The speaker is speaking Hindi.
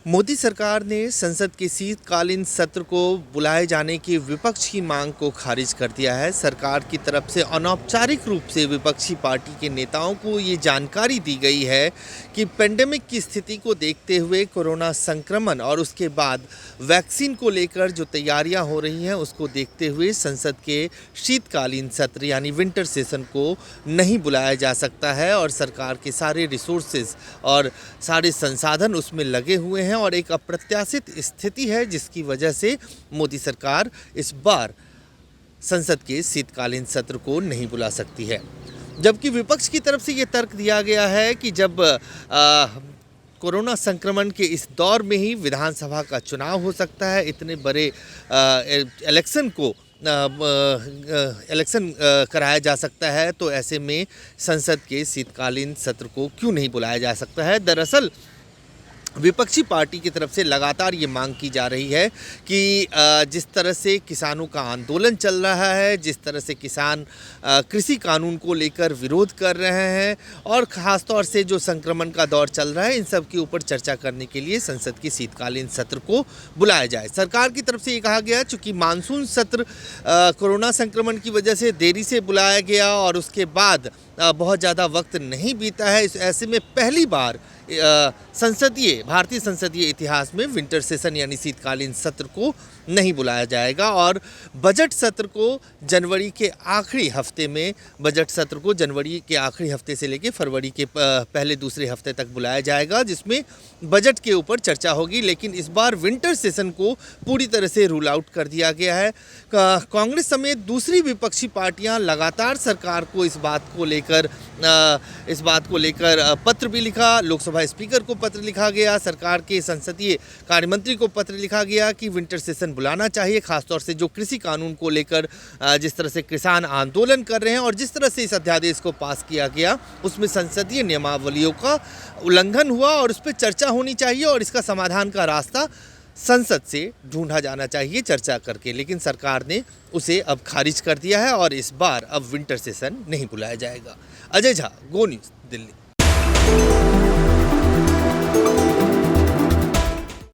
मोदी सरकार ने संसद के शीतकालीन सत्र को बुलाए जाने की विपक्ष की मांग को खारिज कर दिया है। सरकार की तरफ से अनौपचारिक रूप से विपक्षी पार्टी के नेताओं को ये जानकारी दी गई है कि पेंडेमिक की स्थिति को देखते हुए कोरोना संक्रमण और उसके बाद वैक्सीन को लेकर जो तैयारियां हो रही हैं उसको देखते हुए संसद के शीतकालीन सत्र यानी विंटर सेशन को नहीं बुलाया जा सकता है और सरकार के सारे रिसोर्सेज और सारे संसाधन उसमें लगे हुए हैं और एक अप्रत्याशित स्थिति है जिसकी वजह से मोदी सरकार इस बार संसद के शीतकालीन सत्र को नहीं बुला सकती है। जबकि विपक्ष की तरफ से ये तर्क दिया गया है कि जब कोरोना संक्रमण के इस दौर में ही विधानसभा का चुनाव हो सकता है, इतने बड़े इलेक्शन कराया जा सकता है, तो ऐसे में संसद के शीतकालीन सत्र को क्यों नहीं बुलाया जा सकता है। दरअसल विपक्षी पार्टी की तरफ से लगातार ये मांग की जा रही है कि जिस तरह से किसानों का आंदोलन चल रहा है, जिस तरह से किसान कृषि कानून को लेकर विरोध कर रहे हैं और ख़ास तौर से जो संक्रमण का दौर चल रहा है, इन सब के ऊपर चर्चा करने के लिए संसद के शीतकालीन सत्र को बुलाया जाए। सरकार की तरफ से ये कहा गया चूँकि मानसून सत्र कोरोना संक्रमण की वजह से देरी से बुलाया गया और उसके बाद बहुत ज़्यादा वक्त नहीं बीता है, ऐसे में पहली बार भारतीय संसदीय इतिहास में विंटर सेशन यानी शीतकालीन सत्र को नहीं बुलाया जाएगा और बजट सत्र को जनवरी के आखिरी हफ्ते से लेकर फरवरी के पहले दूसरे हफ्ते तक बुलाया जाएगा, जिसमें बजट के ऊपर चर्चा होगी। लेकिन इस बार विंटर सेशन को पूरी तरह से रूल आउट कर दिया गया है। कांग्रेस समेत दूसरी विपक्षी पार्टियां लगातार सरकार को इस बात को लेकर पत्र भी लिखा, लोकसभा स्पीकर को पत्र लिखा गया, सरकार के संसदीय कार्यमंत्री को पत्र लिखा गया कि विंटर सेशन बुलाना चाहिए। खासतौर से जो कृषि कानून को लेकर जिस तरह से किसान आंदोलन कर रहे हैं और जिस तरह से इस अध्यादेश को पास किया गया उसमें संसदीय नियमावलियों का उल्लंघन हुआ और उस पर चर्चा होनी चाहिए और इसका समाधान का रास्ता संसद से ढूंढा जाना चाहिए चर्चा करके। लेकिन सरकार ने उसे अब खारिज कर दिया है और इस बार अब विंटर सेशन नहीं बुलाया जाएगा। अजय झा, गो न्यूज़, दिल्ली।